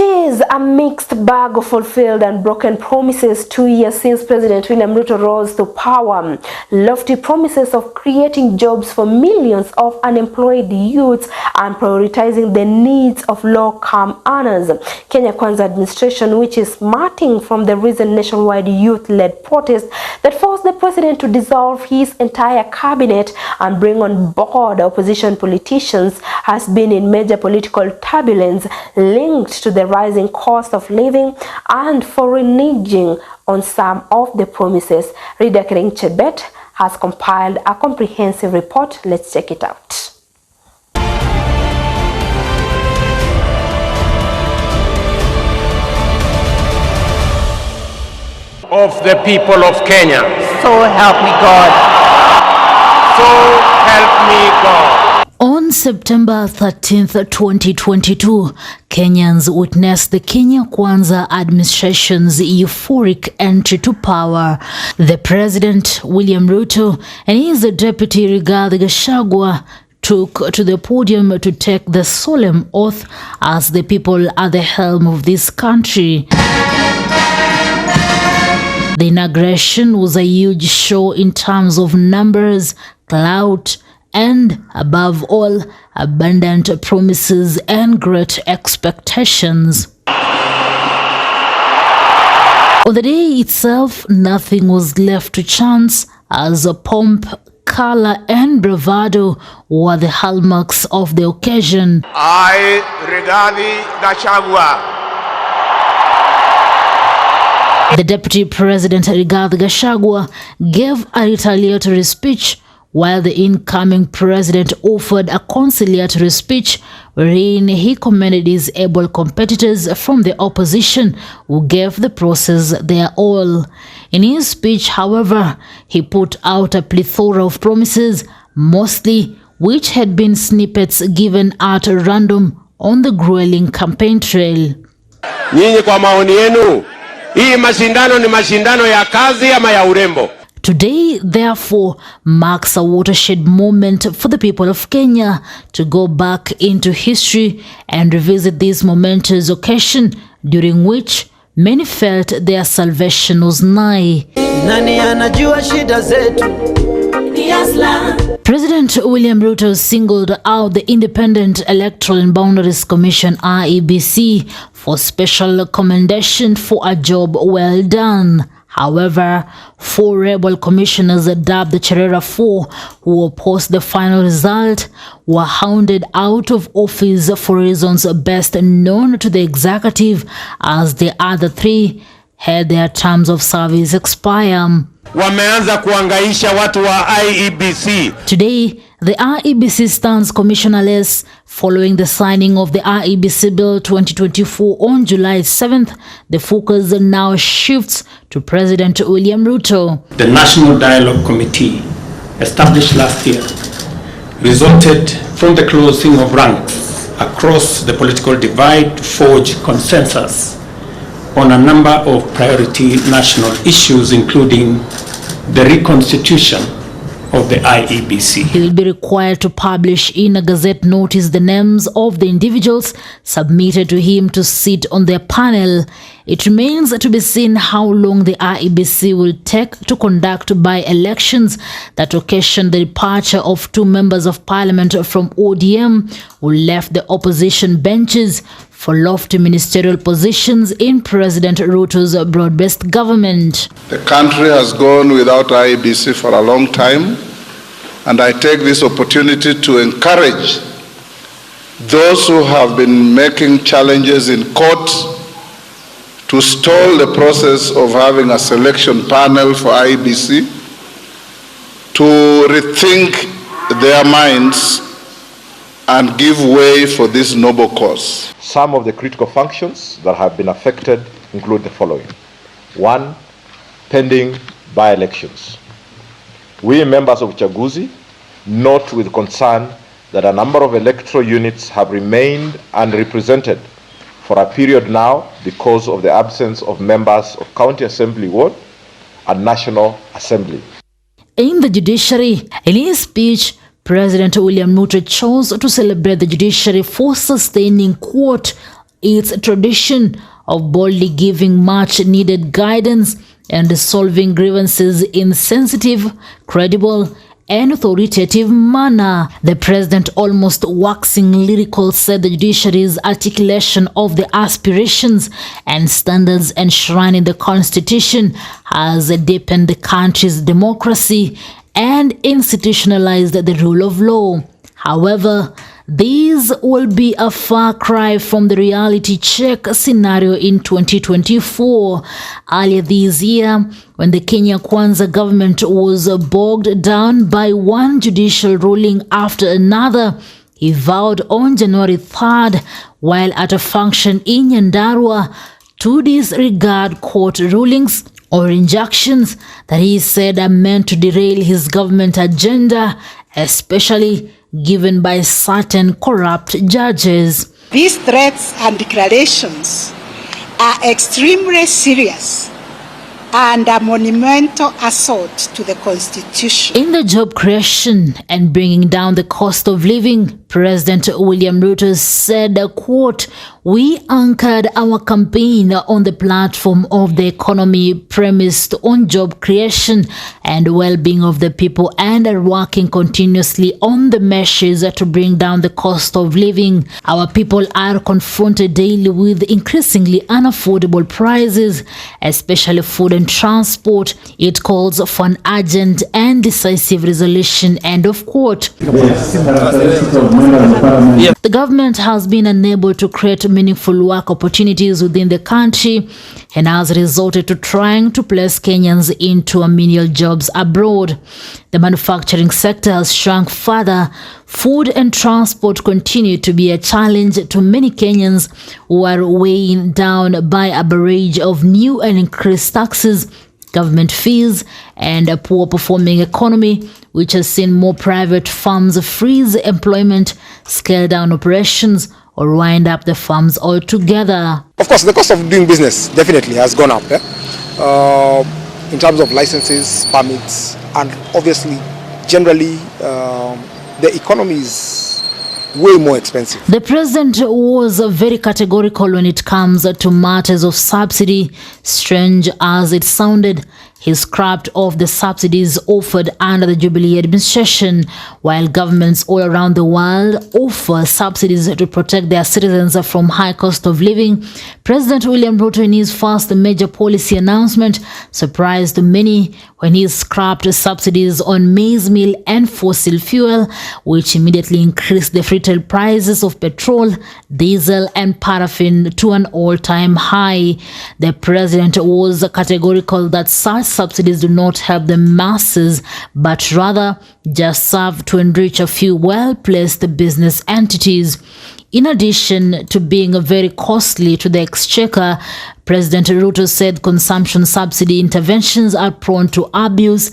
is a mixed bag of fulfilled and broken promises 2 years since President William Ruto rose to power. Lofty promises of creating jobs for millions of unemployed youths and prioritizing the needs of low-income earners. Kenya Kwanza administration, which is smarting from the recent nationwide youth-led protest that forced the president to dissolve his entire cabinet and bring on board opposition politicians, has been in major political turbulence linked to the rising cost of living and for reneging on some of the promises. Reader Kering Chebet has compiled a comprehensive report. Let's check it out. Of the people of Kenya. So help me God. So help me God. On September 13th, 2022, Kenyans witnessed the Kenya Kwanza administration's euphoric entry to power. The President, William Ruto, and his deputy, Rigathi Gachagua, took to the podium to take the solemn oath as the people at the helm of this country. The inauguration was a huge show in terms of numbers, clout, and above all, abundant promises and great expectations. On the day itself, nothing was left to chance, as pomp, color, and bravado were the hallmarks of the occasion. I, Rigathi Gachagua. The Deputy President Rigathi Gachagua gave a retaliatory speech, while the incoming president offered a conciliatory speech wherein he commended his able competitors from the opposition who gave the process their all. In his speech, however, he put out a plethora of promises, mostly which had been snippets given at random on the grueling campaign trail. Nyinyi kwa maoni yenu, hii mashindano ni mashindano ya kazi ama ya urembo? Today, therefore, marks a watershed moment for the people of Kenya to go back into history and revisit this momentous occasion during which many felt their salvation was nigh. President William Ruto singled out the Independent Electoral and Boundaries Commission (IEBC) for special commendation for a job well done. However, 4 rebel commissioners dubbed the Cherera 4, who opposed the final result, were hounded out of office for reasons best known to the executive, as the other 3 had their terms of service expire. Wameanza kuangaisha watu wa IEBC. Today, the IEBC stands commissionerless following the signing of the IEBC Bill 2024 on July 7th. The focus now shifts to President William Ruto. The National Dialogue Committee, established last year, resulted from the closing of ranks across the political divide to forge consensus on a number of priority national issues, including the reconstitution of the IEBC. He will be required to publish in a gazette notice the names of the individuals submitted to him to sit on their panel. It remains to be seen how long the IEBC will take to conduct by-elections that occasioned the departure of 2 members of parliament from ODM who left the opposition benches for lofty ministerial positions in President Ruto's broad-based government. The country has gone without IEBC for a long time, and I take this opportunity to encourage those who have been making challenges in court to stall the process of having a selection panel for IEBC, to rethink their minds and give way for this noble cause. Some of the critical functions that have been affected include the following. 1, pending by-elections. We members of Uchaguzi note with concern that a number of electoral units have remained unrepresented for a period now because of the absence of members of County Assembly Ward and National Assembly. In the Judiciary, in his speech, President William Ruto chose to celebrate the judiciary for sustaining, quote, its tradition of boldly giving much-needed guidance and resolving grievances in sensitive, credible, and authoritative manner. The president, almost waxing lyrical, said the judiciary's articulation of the aspirations and standards enshrined in the Constitution has deepened the country's democracy and institutionalized the rule of law. However, these will be a far cry from the reality check scenario in 2024. Earlier this year, when the Kenya Kwanza government was bogged down by one judicial ruling after another, he vowed on January 3rd, while at a function in Nyandarua, to disregard court rulings or injunctions that he said are meant to derail his government agenda, especially given by certain corrupt judges. These threats and declarations are extremely serious and a monumental assault to the Constitution. In the job creation and bringing down the cost of living, President William Ruto said, quote, "We anchored our campaign on the platform of the economy premised on job creation and well-being of the people and are working continuously on the measures to bring down the cost of living. Our people are confronted daily with increasingly unaffordable prices, especially food and transport. It calls for an urgent and decisive resolution," end of quote. The government has been unable to create meaningful work opportunities within the country and has resorted to trying to place Kenyans into menial jobs abroad. The manufacturing sector has shrunk further. Food and transport continue to be a challenge to many Kenyans who are weighing down by a barrage of new and increased taxes, government fees, and a poor performing economy, which has seen more private firms freeze employment, scale down operations, or wind up the firms altogether. Of course, the cost of doing business definitely has gone up in terms of licenses, permits, and obviously, generally, the economy is way more expensive. The president was very categorical when it comes to matters of subsidy. Strange as it sounded, he scrapped off the subsidies offered under the Jubilee administration, while governments all around the world offer subsidies to protect their citizens from high cost of living. President William Ruto, in his first major policy announcement, surprised many when he scrapped subsidies on maize meal and fossil fuel, which immediately increased the retail prices of petrol, diesel, and paraffin to an all-time high. The president was categorical that such subsidies do not help the masses, but rather just serve to enrich a few well-placed business entities. In addition to being very costly to the exchequer, President Ruto said consumption subsidy interventions are prone to abuse.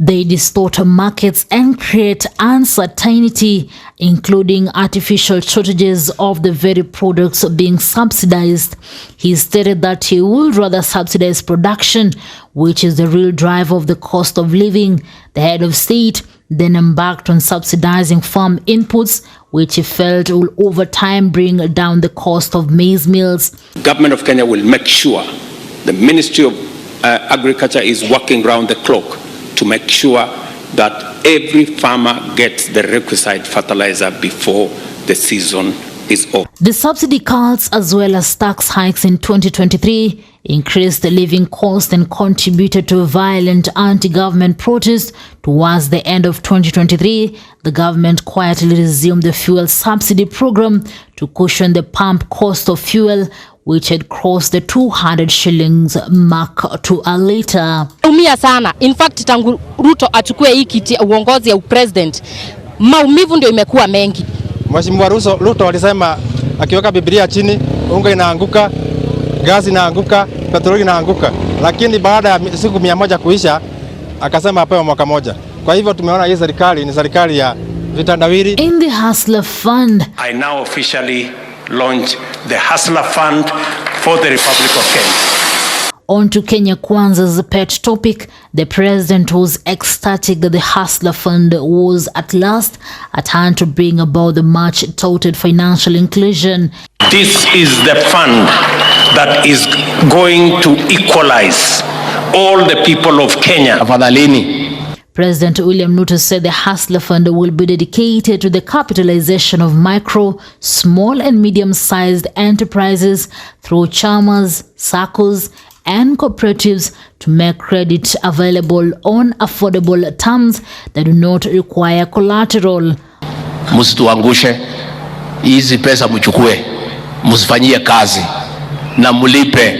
They distort markets and create uncertainty, including artificial shortages of the very products being subsidized. He stated that he would rather subsidize production, which is the real driver of the cost of living. The head of state then embarked on subsidizing farm inputs, which he felt will over time bring down the cost of maize meals. Government of Kenya will make sure the Ministry of Agriculture is working round the clock to make sure that every farmer gets the requisite fertilizer before the season is over. The subsidy cuts as well as tax hikes in 2023 increased the living cost and contributed to violent anti-government protests. Towards the end of 2023, the government quietly resumed the fuel subsidy program to cushion the pump cost of fuel, which had crossed the 200 shillings mark to a liter. Umia sana. In fact, tangu Ruto achukue hii kiti uongozi ya president, maumivu ndio imekuwa mengi. Mheshimiwa Ruto alisema akiweka Biblia chini, unga inaanguka, gasi inaanguka, petroli inaanguka. Lakini baada ya siku 100 kuisha, akasema apewe mwaka moja. Kwa hivyo tumeona hii serikali ni serikali ya vitandawili. In the Hustler Fund, I now officially launch the Hustler Fund for the Republic of Kenya. On to Kenya Kwanza's pet topic, the president was ecstatic that the Hustler Fund was at last at hand to bring about the much-touted financial inclusion. This is the fund that is going to equalize all the people of Kenya. President William Ruto said the Hustler Fund will be dedicated to the capitalization of micro, small and medium-sized enterprises through chamas, SACCOs and cooperatives to make credit available on affordable terms that do not require collateral. Msituangushe, hizi pesa mchukue, msifanyie kazi na mlipe,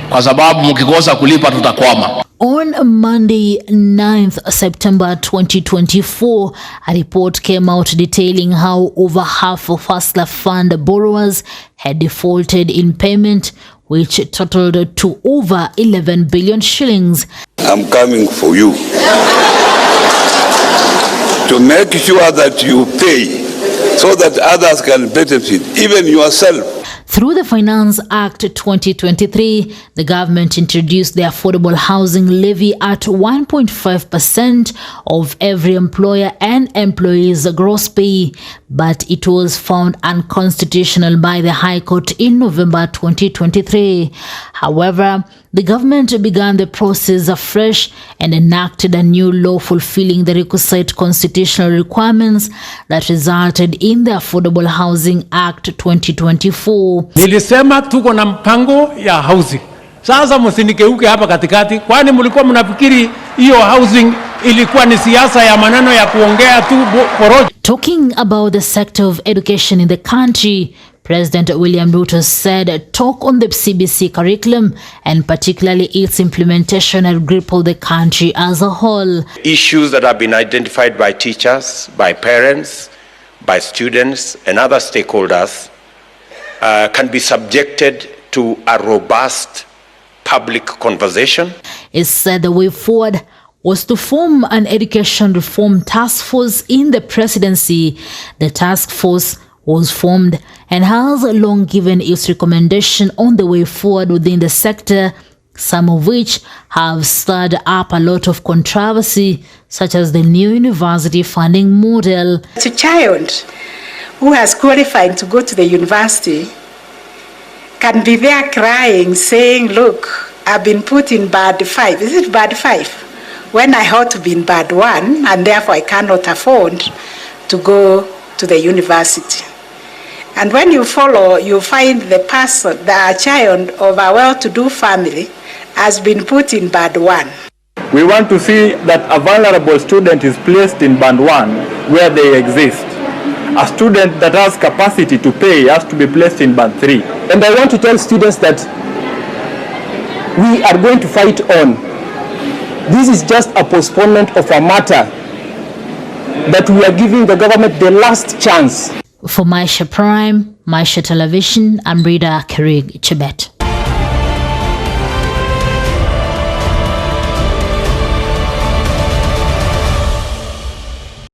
kwa sababu mkikosa kulipa tutakwama. On Monday, 9th September 2024, a report came out detailing how over half of Hustler Fund borrowers had defaulted in payment, which totaled to over 11 billion shillings. I'm coming for you to make sure that you pay so that others can benefit, even yourself. Through the Finance Act 2023, the government introduced the affordable housing levy at 1.5% of every employer and employee's gross pay, but it was found unconstitutional by the High Court in November 2023. However, the government began the process afresh and enacted a new law fulfilling the requisite constitutional requirements that resulted in the Affordable Housing Act 2024. Nilisema tuko na mpango ya housing. Sasa msinikeuke hapa katikati, kwani mlikuwa mnafikiri hiyo housing ilikuwa ni siasa ya maneno ya kuongea tu porojo. Talking about the sector of education in the country, President William Ruto said talk on the CBC curriculum and particularly its implementation had crippled the country as a whole. Issues that have been identified by teachers, by parents, by students and other stakeholders can be subjected to a robust public conversation. It said the way forward was to form an education reform task force in the presidency. The task force was formed and has long given its recommendation on the way forward within the sector, some of which have stirred up a lot of controversy, such as the new university funding model. A child who has qualified to go to the university can be there crying, saying, look, I've been put in band 5. Is it band 5? When I ought to be in band 1, and therefore I cannot afford to go to the university. And when you follow, you find the person, the child of a well-to-do family has been put in band 1. We want to see that a vulnerable student is placed in band 1 where they exist. A student that has capacity to pay has to be placed in band 3. And I want to tell students that we are going to fight on. This is just a postponement of a matter that we are giving the government the last chance. For Maisha Prime, Maisha Television, I'm Rita Kirig Chibet.